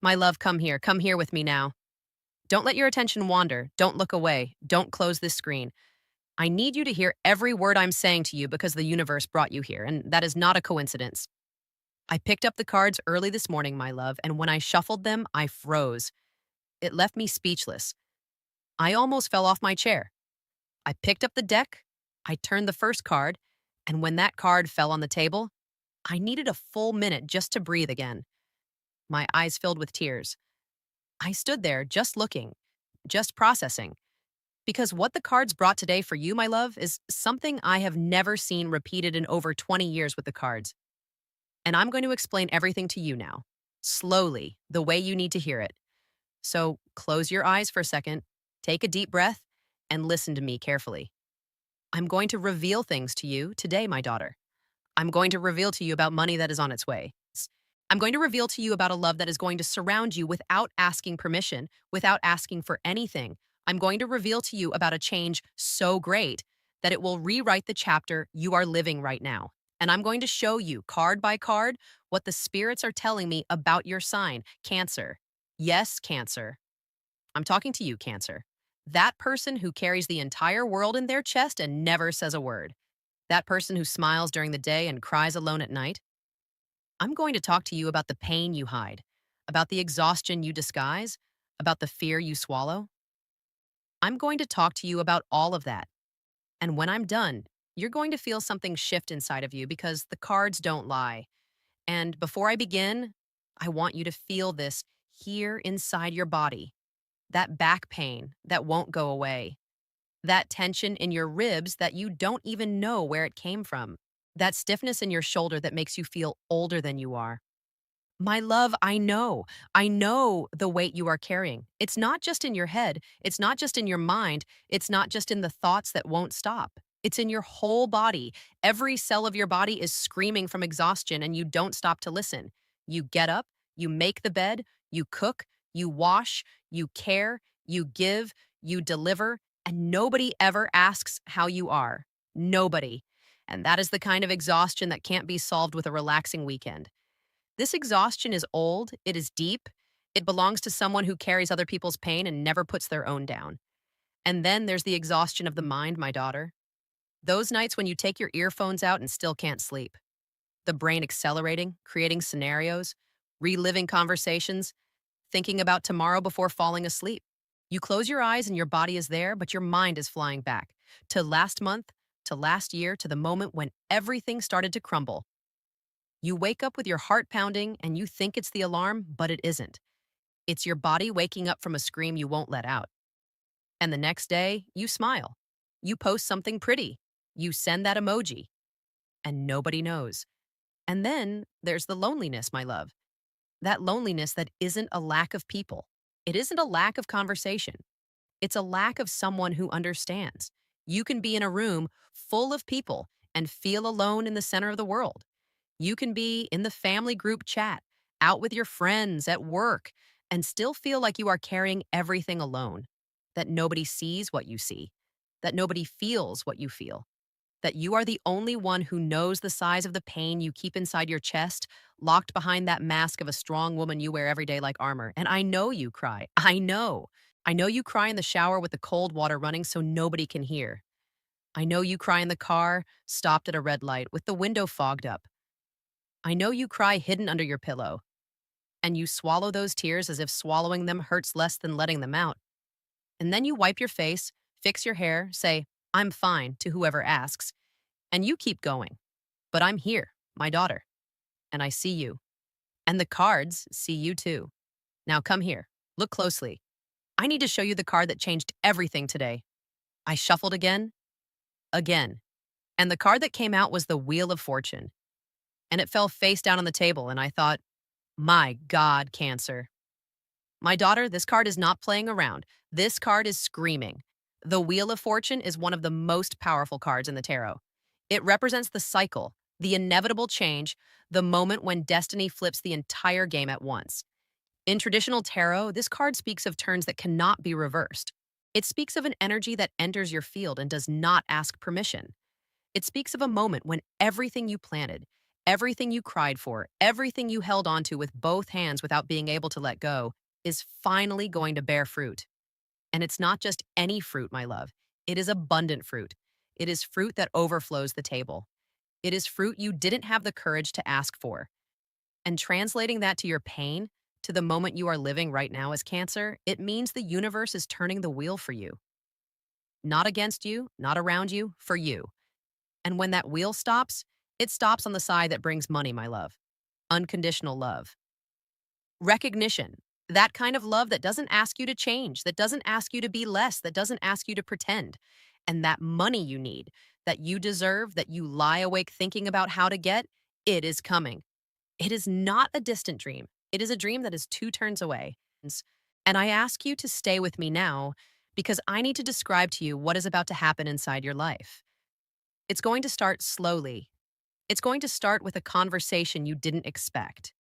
My love, come here. Come here with me now. Don't let your attention wander. Don't look away. Don't close this screen. I need you to hear every word I'm saying to you because the universe brought you here, and that is not a coincidence. I picked up the cards early this morning, my love, and when I shuffled them, I froze. It left me speechless. I almost fell off my chair. I picked up the deck, I turned the first card, and when that card fell on the table, I needed a full minute just to breathe again. My eyes filled with tears. I stood there just looking, just processing. Because what the cards brought today for you, my love, is something I have never seen repeated in over 20 years with the cards. And I'm going to explain everything to you now, slowly, the way you need to hear it. So close your eyes for a second, take a deep breath, and listen to me carefully. I'm going to reveal things to you today, my daughter. I'm going to reveal to you about money that is on its way. I'm going to reveal to you about a love that is going to surround you without asking permission, without asking for anything. I'm going to reveal to you about a change so great that it will rewrite the chapter you are living right now. And I'm going to show you, card by card, what the spirits are telling me about your sign, Cancer. Yes, Cancer. I'm talking to you, Cancer. That person who carries the entire world in their chest and never says a word. That person who smiles during the day and cries alone at night. I'm going to talk to you about the pain you hide, about the exhaustion you disguise, about the fear you swallow. I'm going to talk to you about all of that. And when I'm done, you're going to feel something shift inside of you because the cards don't lie. And before I begin, I want you to feel this here inside your body. That back pain that won't go away. That tension in your ribs that you don't even know where it came from. That stiffness in your shoulder that makes you feel older than you are. My love, I know. I know the weight you are carrying. It's not just in your head. It's not just in your mind. It's not just in the thoughts that won't stop. It's in your whole body. Every cell of your body is screaming from exhaustion, and you don't stop to listen. You get up, you make the bed, you cook, you wash, you care, you give, you deliver, and nobody ever asks how you are. Nobody. And that is the kind of exhaustion that can't be solved with a relaxing weekend. This exhaustion is old, it is deep, it belongs to someone who carries other people's pain and never puts their own down. And then there's the exhaustion of the mind, my daughter. Those nights when you take your earphones out and still can't sleep. The brain accelerating, creating scenarios, reliving conversations, thinking about tomorrow before falling asleep. You close your eyes and your body is there, but your mind is flying back to last month, to last year, to the moment when everything started to crumble. You wake up with your heart pounding and you think it's the alarm, but it isn't. It's your body waking up from a scream you won't let out. And the next day, you smile. You post something pretty. You send that emoji. And nobody knows. And then there's the loneliness, my love. That loneliness that isn't a lack of people. It isn't a lack of conversation. It's a lack of someone who understands. You can be in a room full of people and feel alone in the center of the world. You can be in the family group chat, out with your friends, at work, and still feel like you are carrying everything alone. That nobody sees what you see, that nobody feels what you feel, that you are the only one who knows the size of the pain you keep inside your chest, locked behind that mask of a strong woman you wear every day like armor. And I know you cry. I know. I know you cry in the shower with the cold water running so nobody can hear. I know you cry in the car, stopped at a red light, with the window fogged up. I know you cry hidden under your pillow, and you swallow those tears as if swallowing them hurts less than letting them out. And then you wipe your face, fix your hair, say, "I'm fine," to whoever asks, and you keep going. But I'm here, my daughter, and I see you. And the cards see you too. Now come here, look closely. I need to show you the card that changed everything today. I shuffled again, and the card that came out was the Wheel of Fortune. And it fell face down on the table, and I thought, my God, Cancer. My daughter, this card is not playing around. This card is screaming. The Wheel of Fortune is one of the most powerful cards in the tarot. It represents the cycle, the inevitable change, the moment when destiny flips the entire game at once. In traditional tarot, this card speaks of turns that cannot be reversed. It speaks of an energy that enters your field and does not ask permission. It speaks of a moment when everything you planted, everything you cried for, everything you held onto with both hands without being able to let go, is finally going to bear fruit. And it's not just any fruit, my love. It is abundant fruit. It is fruit that overflows the table. It is fruit you didn't have the courage to ask for. And translating that to your pain, to the moment you are living right now as Cancer, it means the universe is turning the wheel for you. Not against you, not around you, for you. And when that wheel stops, it stops on the side that brings money, my love. Unconditional love. Recognition. That kind of love that doesn't ask you to change, that doesn't ask you to be less, that doesn't ask you to pretend. And that money you need, that you deserve, that you lie awake thinking about how to get, it is coming. It is not a distant dream. It is a dream that is 2 turns away. And I ask you to stay with me now because I need to describe to you what is about to happen inside your life. It's going to start slowly. It's going to start with a conversation you didn't expect.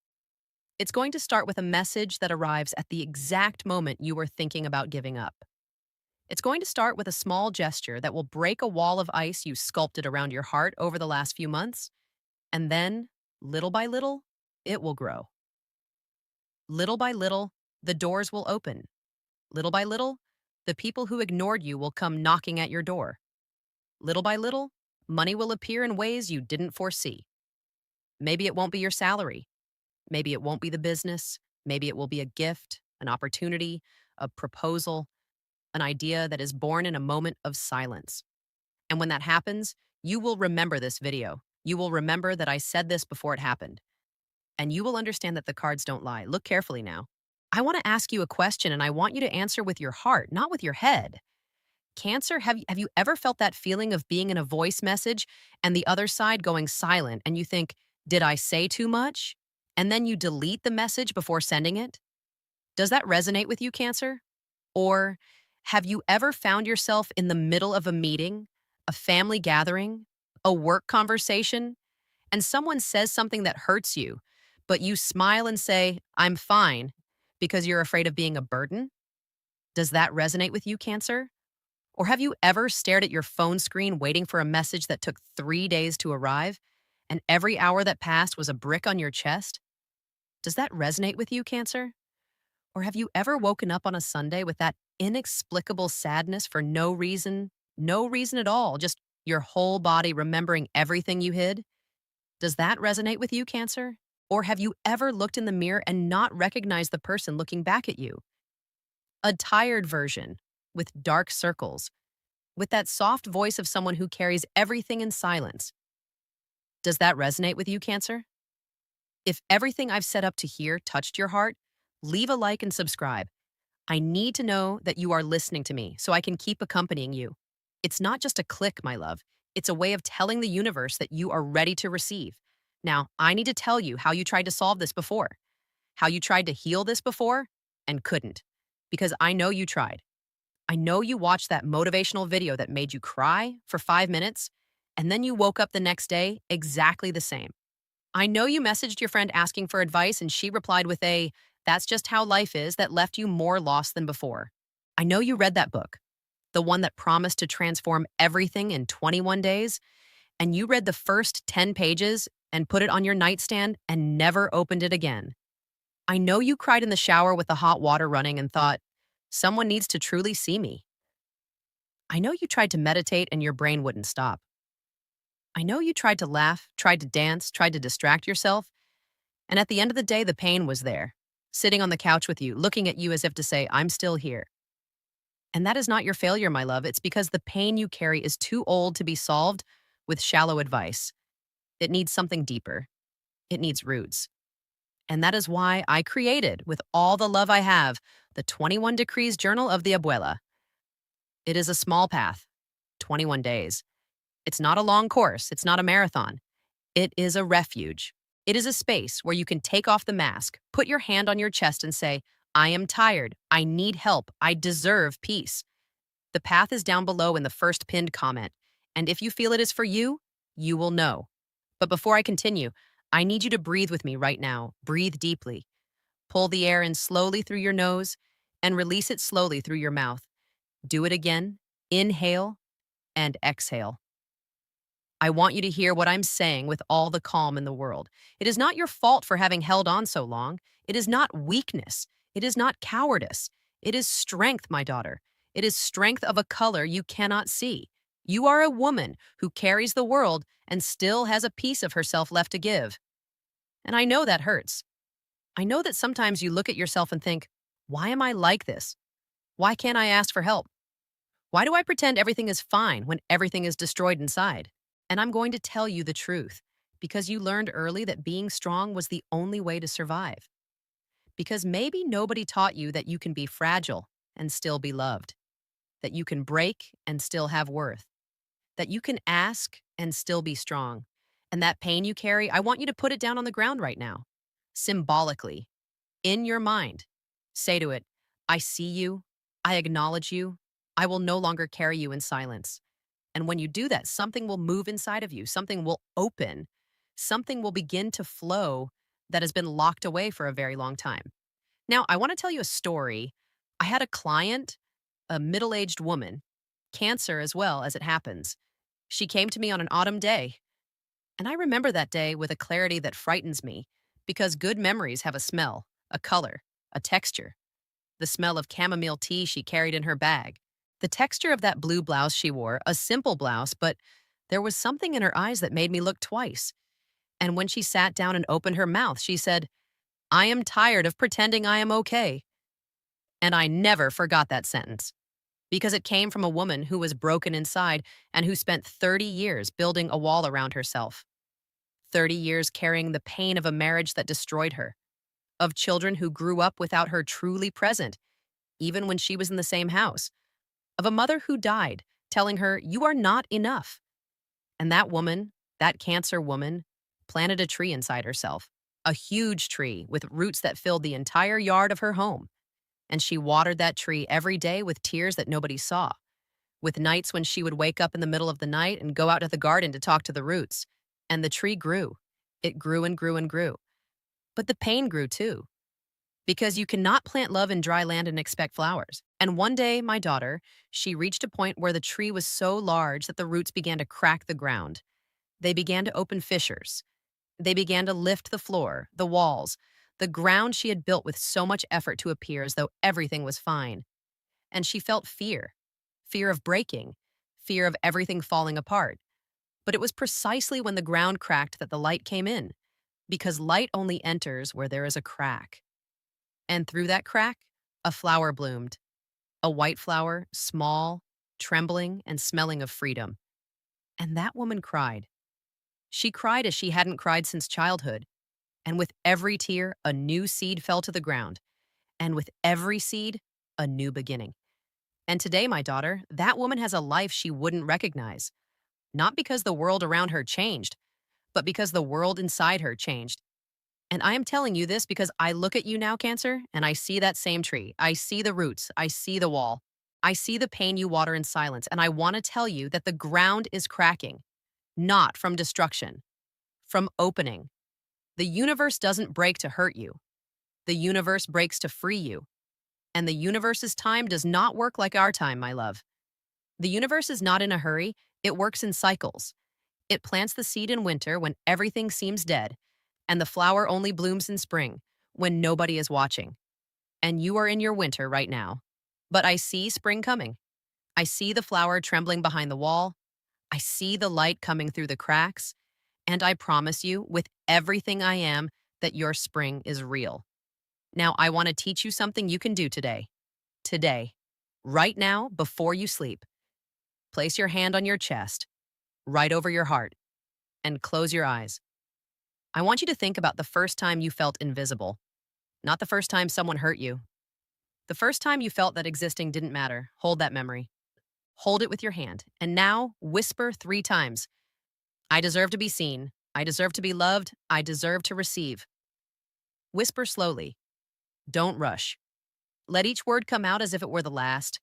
It's going to start with a message that arrives at the exact moment you were thinking about giving up. It's going to start with a small gesture that will break a wall of ice you sculpted around your heart over the last few months. And then, little by little, it will grow. Little by little, the doors will open. Little by little, the people who ignored you will come knocking at your door. Little by little, money will appear in ways you didn't foresee. Maybe it won't be your salary. Maybe it won't be the business. Maybe it will be a gift, an opportunity, a proposal, an idea that is born in a moment of silence. And when that happens, you will remember this video. You will remember that I said this before it happened. And you will understand that the cards don't lie. Look carefully now. I want to ask you a question, and I want you to answer with your heart, not with your head. Cancer, have you ever felt that feeling of being in a voice message and the other side going silent, and you think, did I say too much? And then you delete the message before sending it? Does that resonate with you, Cancer? Or have you ever found yourself in the middle of a meeting, a family gathering, a work conversation, and someone says something that hurts you, but you smile and say, I'm fine, because you're afraid of being a burden? Does that resonate with you, Cancer? Or have you ever stared at your phone screen waiting for a message that took 3 days to arrive, and every hour that passed was a brick on your chest? Does that resonate with you, Cancer? Or have you ever woken up on a Sunday with that inexplicable sadness for no reason at all, just your whole body remembering everything you hid? Does that resonate with you, Cancer? Or have you ever looked in the mirror and not recognized the person looking back at you? A tired version, with dark circles, with that soft voice of someone who carries everything in silence. Does that resonate with you, Cancer? If everything I've set up to here touched your heart, leave a like and subscribe. I need to know that you are listening to me so I can keep accompanying you. It's not just a click, my love. It's a way of telling the universe that you are ready to receive. Now, I need to tell you how you tried to solve this before, how you tried to heal this before and couldn't, because I know you tried. I know you watched that motivational video that made you cry for 5 minutes, and then you woke up the next day exactly the same. I know you messaged your friend asking for advice, and she replied with a, that's just how life is, that left you more lost than before. I know you read that book, the one that promised to transform everything in 21 days, and you read the first 10 pages and put it on your nightstand and never opened it again. I know you cried in the shower with the hot water running and thought, someone needs to truly see me. I know you tried to meditate and your brain wouldn't stop. I know you tried to laugh, tried to dance, tried to distract yourself, and at the end of the day, the pain was there, sitting on the couch with you, looking at you as if to say, I'm still here. And that is not your failure, my love. It's because the pain you carry is too old to be solved with shallow advice. It needs something deeper. It needs roots. And that is why I created, with all the love I have, the 21 Decrees Journal of the Abuela. It is a small path, 21 days. It's not a long course. It's not a marathon. It is a refuge. It is a space where you can take off the mask, put your hand on your chest and say, I am tired. I need help. I deserve peace. The path is down below in the first pinned comment. And if you feel it is for you, you will know. But before I continue, I need you to breathe with me right now. Breathe deeply. Pull the air in slowly through your nose and release it slowly through your mouth. Do it again. Inhale and exhale. I want you to hear what I'm saying with all the calm in the world. It is not your fault for having held on so long. It is not weakness. It is not cowardice. It is strength, my daughter. It is strength of a color you cannot see. You are a woman who carries the world and still has a piece of herself left to give. And I know that hurts. I know that sometimes you look at yourself and think, why am I like this? Why can't I ask for help? Why do I pretend everything is fine when everything is destroyed inside? And I'm going to tell you the truth, because you learned early that being strong was the only way to survive. Because maybe nobody taught you that you can be fragile and still be loved, that you can break and still have worth, that you can ask and still be strong. And that pain you carry, I want you to put it down on the ground right now, symbolically, in your mind. Say to it, I see you, I acknowledge you, I will no longer carry you in silence. And when you do that, something will move inside of you, something will open, something will begin to flow that has been locked away for a very long time. Now, I want to tell you a story. I had a client, a middle aged woman, cancer as well as it happens. She came to me on an autumn day. And I remember that day with a clarity that frightens me because good memories have a smell, a color, a texture. The smell of chamomile tea she carried in her bag. The texture of that blue blouse she wore, a simple blouse, but there was something in her eyes that made me look twice. And when she sat down and opened her mouth, she said, I am tired of pretending I am okay. And I never forgot that sentence because it came from a woman who was broken inside and who spent 30 years building a wall around herself. 30 years carrying the pain of a marriage that destroyed her, of children who grew up without her truly present, even when she was in the same house, of a mother who died, telling her, you are not enough. And that woman, that cancer woman, planted a tree inside herself, a huge tree with roots that filled the entire yard of her home. And she watered that tree every day with tears that nobody saw, with nights when she would wake up in the middle of the night and go out to the garden to talk to the roots. And the tree grew. It grew and grew and grew. But the pain grew too, because you cannot plant love in dry land and expect flowers. And one day, my daughter, she reached a point where the tree was so large that the roots began to crack the ground. They began to open fissures. They began to lift the floor, the walls, the ground she had built with so much effort to appear as though everything was fine. And she felt fear, fear of breaking, fear of everything falling apart. But it was precisely when the ground cracked that the light came in, because light only enters where there is a crack. And through that crack, a flower bloomed, a white flower, small, trembling, and smelling of freedom. And that woman cried. She cried as she hadn't cried since childhood. And with every tear, a new seed fell to the ground. And with every seed, a new beginning. And today, my daughter, that woman has a life she wouldn't recognize. Not because the world around her changed, but because the world inside her changed. And I am telling you this because I look at you now, Cancer, and I see that same tree. I see the roots. I see the wall. I see the pain you water in silence. And I want to tell you that the ground is cracking, not from destruction, from opening. The universe doesn't break to hurt you. The universe breaks to free you. And the universe's time does not work like our time, my love. The universe is not in a hurry. It works in cycles. It plants the seed in winter when everything seems dead, and the flower only blooms in spring when nobody is watching. And you are in your winter right now. But I see spring coming. I see the flower trembling behind the wall. I see the light coming through the cracks. And I promise you, with everything I am, that your spring is real. Now, I want to teach you something you can do today. Today. Right now, before you sleep. Place your hand on your chest, right over your heart, and close your eyes. I want you to think about the first time you felt invisible, not the first time someone hurt you. The first time you felt that existing didn't matter. Hold that memory. Hold it with your hand. And now, whisper 3 times. I deserve to be seen. I deserve to be loved. I deserve to receive. Whisper slowly. Don't rush. Let each word come out as if it were the last.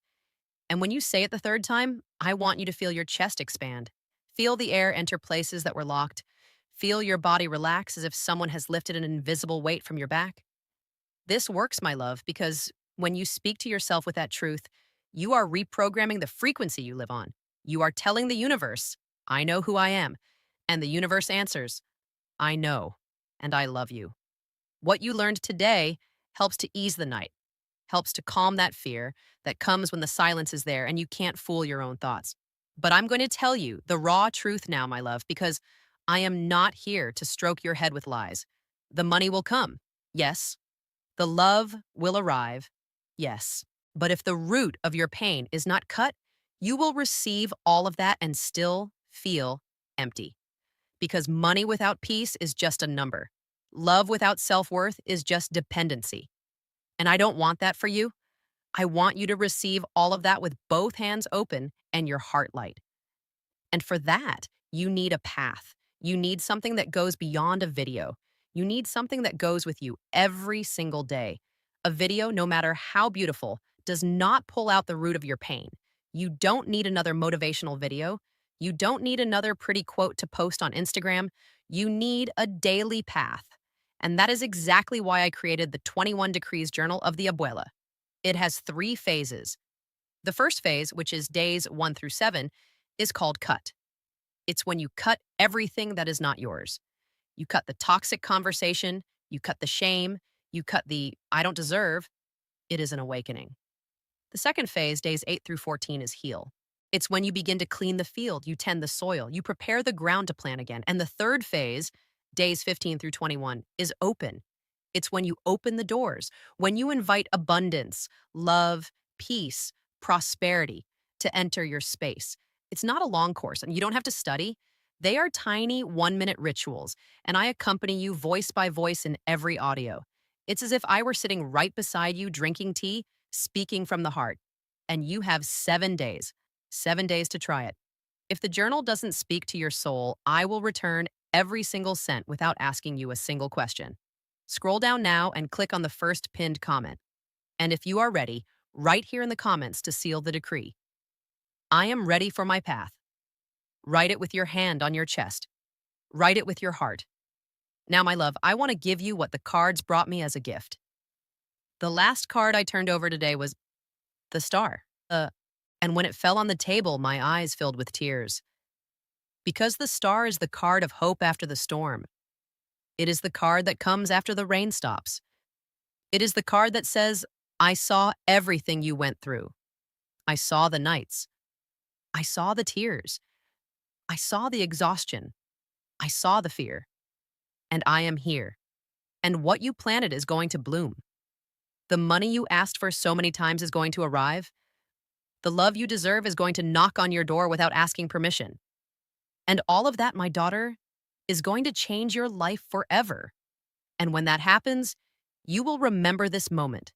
And when you say it the 3rd time, I want you to feel your chest expand. Feel the air enter places that were locked. Feel your body relax as if someone has lifted an invisible weight from your back. This works, my love, because when you speak to yourself with that truth, you are reprogramming the frequency you live on. You are telling the universe, I know who I am. And the universe answers, I know, and I love you. What you learned today helps to ease the night, helps to calm that fear that comes when the silence is there and you can't fool your own thoughts. But I'm going to tell you the raw truth now, my love, because I am not here to stroke your head with lies. The money will come. Yes. The love will arrive. Yes. But if the root of your pain is not cut, you will receive all of that and still feel empty. Because money without peace is just a number. Love without self worth is just dependency. And I don't want that for you. I want you to receive all of that with both hands open and your heart light. And for that, you need a path. You need something that goes beyond a video. You need something that goes with you every single day. A video, no matter how beautiful, does not pull out the root of your pain. You don't need another motivational video. You don't need another pretty quote to post on Instagram. You need a daily path. And that is exactly why I created the 21 Decrees Journal of the Abuela. It has 3 phases. The first phase, which is days 1 through 7, is called cut. It's when you cut everything that is not yours. You cut the toxic conversation, you cut the shame, you cut the I don't deserve. It is an awakening. The second phase, days 8 through 14, is heal. It's when you begin to clean the field, you tend the soil, you prepare the ground to plant again. And the third phase, days 15 through 21, is open. It's when you open the doors, when you invite abundance, love, peace, prosperity to enter your space. It's not a long course, and you don't have to study. They are tiny 1-minute rituals, and I accompany you voice by voice in every audio. It's as if I were sitting right beside you drinking tea, speaking from the heart. And you have 7 days to try it. If the journal doesn't speak to your soul, I will return every single cent without asking you a single question. Scroll down now and click on the first pinned comment. And if you are ready, write here in the comments to seal the decree. I am ready for my path. Write it with your hand on your chest. Write it with your heart. Now, my love, I want to give you what the cards brought me as a gift. The last card I turned over today was the star. And when it fell on the table, my eyes filled with tears. Because the star is the card of hope after the storm. It is the card that comes after the rain stops. It is the card that says, I saw everything you went through. I saw the nights. I saw the tears. I saw the exhaustion. I saw the fear. And I am here. And what you planted is going to bloom. The money you asked for so many times is going to arrive. The love you deserve is going to knock on your door without asking permission. And all of that, my daughter, is going to change your life forever. And when that happens, you will remember this moment.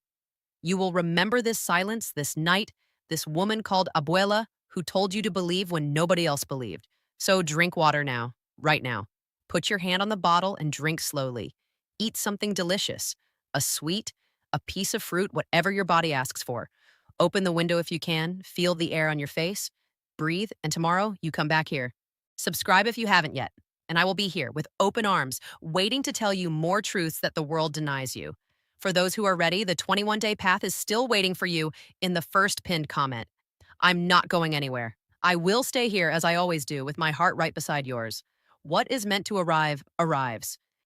You will remember this silence, this night, this woman called Abuela who told you to believe when nobody else believed. So drink water now, right now. Put your hand on the bottle and drink slowly. Eat something delicious, a sweet, a piece of fruit, whatever your body asks for. Open the window if you can, feel the air on your face, breathe, and tomorrow you come back here. Subscribe if you haven't yet, and I will be here with open arms, waiting to tell you more truths that the world denies you. For those who are ready, the 21-day path is still waiting for you in the first pinned comment. I'm not going anywhere. I will stay here as I always do, with my heart right beside yours. What is meant to arrive, arrives.